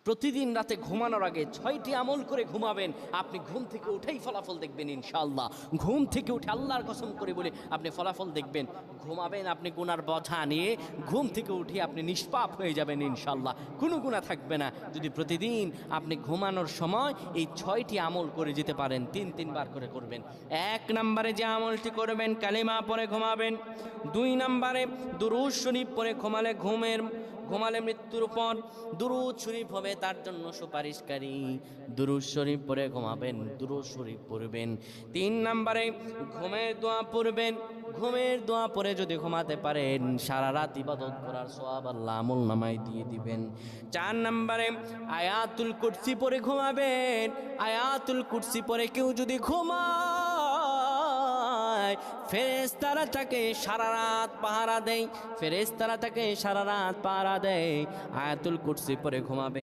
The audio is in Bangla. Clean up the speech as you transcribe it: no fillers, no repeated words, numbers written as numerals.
প্রতিদিন রাতে ঘুমানোর আগে 6টি আমল করে ঘুমাবেন। আপনি ঘুম থেকে উঠেই ফলাফল দেখবেন ইনশাআল্লাহ। ঘুম থেকে উঠে আল্লাহর কসম করে বলে আপনি ফলাফল দেখবেন। ঘুমাবেন আপনি গুনার বোঝা নিয়ে, ঘুম থেকে উঠে আপনি নিষ্পাপ হয়ে যাবেন ইনশাআল্লাহ, কোনো গুনাহ থাকবে না। যদি প্রতিদিন আপনি ঘুমানোর সময় এই 6টি আমল করে যেতে পারেন, 3বার করে করবেন। 1 নম্বরে যে আমলটি করবেন, কালিমা পড়ে ঘুমাবেন। 2 নম্বরে দুরূদ শরীফ পড়ে ঘুমালে মৃত্যুর পর দুরূদ শরীফ হবে তার জন্য সুপারিশকারী। দুরূদ শরীফ পড়ে ঘুমাবেন, দুরূদ শরীফ পড়বেন। 3 নম্বরে ঘুমের দোয়া পড়বেন। ঘুমের দোয়া পড়ে যদি ঘুমাতে পারেন, সারা রাত ইবাদত করার সওয়াব আল্লাহ আমলনামায় দিয়ে দিবেন। 4 নম্বরে আয়াতুল কুরসি পড়ে ঘুমাবেন। আয়াতুল কুরসি পড়ে কেউ যদি ঘুমায়, ফেরেশতারা তাকে সারা রাত পাহারা দেয়। ফেরেশতারা তাকে সারা রাত পাহারা দেয়। আয়াতুল কুরসি পড়ে ঘুমাবে।